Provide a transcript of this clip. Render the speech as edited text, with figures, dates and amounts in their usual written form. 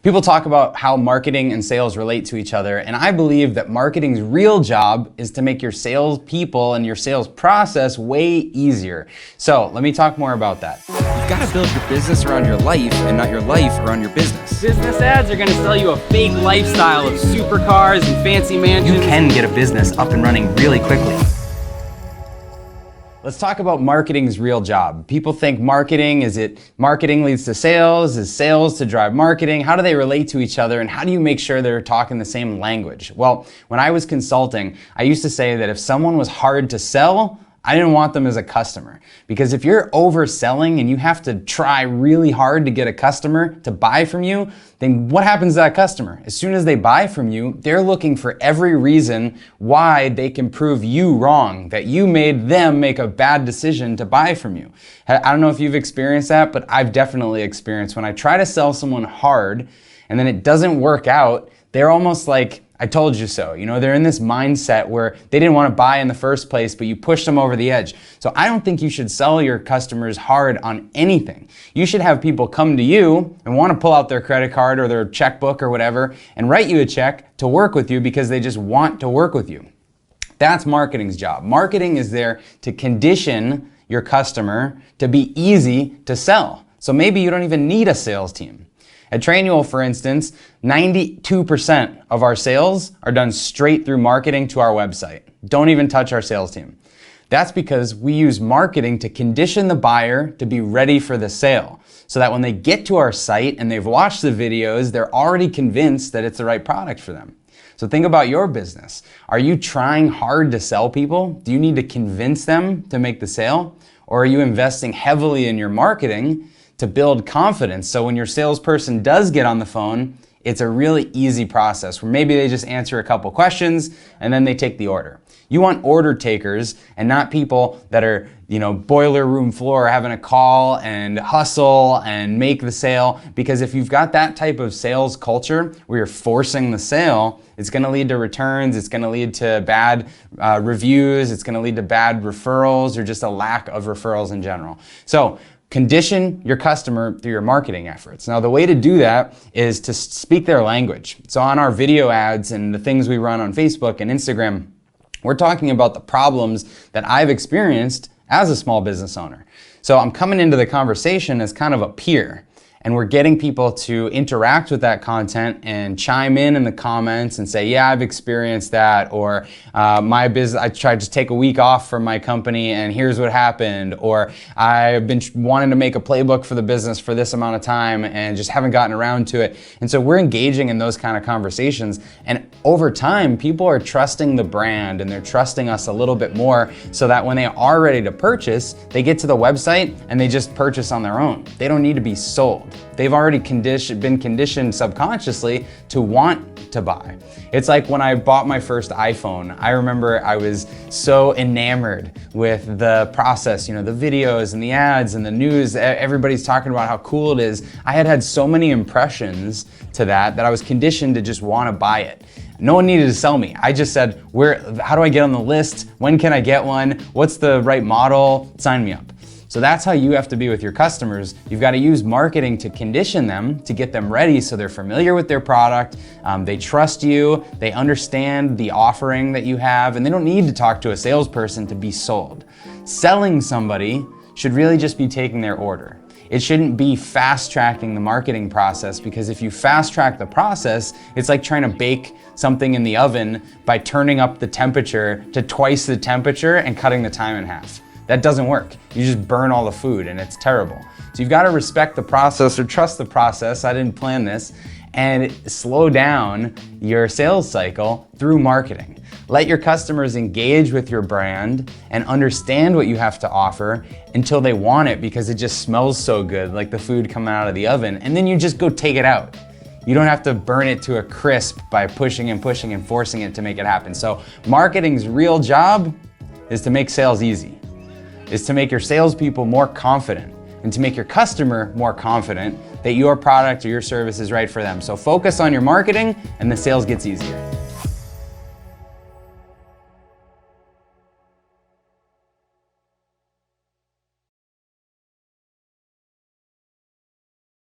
People talk about how marketing and sales relate to each other, and I believe that marketing's real job is to make your sales people and your sales process way easier. So let me talk more about that. You've got to build your business around your life and not your life around your business. Business ads are going to sell you a fake lifestyle of supercars and fancy mansions. You can get a business up and running really quickly. Let's talk about marketing's real job. People think marketing leads to sales? Is sales to drive marketing? How do they relate to each other? And how do you make sure they're talking the same language? Well, when I was consulting, I used to say that if someone was hard to sell, I didn't want them as a customer. Because if you're overselling and you have to try really hard to get a customer to buy from you, then what happens to that customer? As soon as they buy from you, they're looking for every reason why they can prove you wrong, that you made them make a bad decision to buy from you. I don't know if you've experienced that, but I've definitely experienced when I try to sell someone hard and then it doesn't work out, they're almost like, I told you so. You know, they're in this mindset where they didn't want to buy in the first place, but you pushed them over the edge. So I don't think you should sell your customers hard on anything. You should have people come to you and want to pull out their credit card or their checkbook or whatever and write you a check to work with you because they just want to work with you. That's marketing's job. Marketing is there to condition your customer to be easy to sell. So maybe you don't even need a sales team. At Trainual, for instance, 92% of our sales are done straight through marketing to our website. Don't even touch our sales team. That's because we use marketing to condition the buyer to be ready for the sale, so that when they get to our site and they've watched the videos, they're already convinced that it's the right product for them. So think about your business. Are you trying hard to sell people? Do you need to convince them to make the sale? Or are you investing heavily in your marketing to build confidence, so when your salesperson does get on the phone, it's a really easy process where maybe they just answer a couple questions and then they take the order. You want order takers and not people that are, boiler room floor having a call and hustle and make the sale, because if you've got that type of sales culture where you're forcing the sale, it's going to lead to returns, it's going to lead to bad reviews, it's going to lead to bad referrals or just a lack of referrals in general. So condition your customer through your marketing efforts. Now, the way to do that is to speak their language. So on our video ads and the things we run on Facebook and Instagram, we're talking about the problems that I've experienced as a small business owner. So I'm coming into the conversation as kind of a peer, and we're getting people to interact with that content and chime in the comments and say, yeah, I've experienced that, or my business, I tried to take a week off from my company and here's what happened, or I've been wanting to make a playbook for the business for this amount of time and just haven't gotten around to it. And so we're engaging in those kind of conversations, and over time, people are trusting the brand and they're trusting us a little bit more, so that when they are ready to purchase, they get to the website and they just purchase on their own. They don't need to be sold. They've already been conditioned subconsciously to want to buy. It's like when I bought my first iPhone, I remember I was so enamored with the process, the videos and the ads and the news, everybody's talking about how cool it is. I had so many impressions to that I was conditioned to just want to buy it. No one needed to sell me. I just said, how do I get on the list? When can I get one? What's the right model? Sign me up. So that's how you have to be with your customers. You've got to use marketing to condition them, to get them ready so they're familiar with their product, they trust you, they understand the offering that you have, and they don't need to talk to a salesperson to be sold. Selling somebody should really just be taking their order. It shouldn't be fast-tracking the marketing process, because if you fast-track the process, it's like trying to bake something in the oven by turning up the temperature to twice the temperature and cutting the time in half. That doesn't work. You just burn all the food and it's terrible. So you've got to respect the process or trust the process. I didn't plan this. And slow down your sales cycle through marketing. Let your customers engage with your brand and understand what you have to offer until they want it, because it just smells so good, like the food coming out of the oven. And then you just go take it out. You don't have to burn it to a crisp by pushing and pushing and forcing it to make it happen. So marketing's real job is to make sales easy. Is to make your salespeople more confident and to make your customer more confident that your product or your service is right for them. So focus on your marketing and the sales gets easier.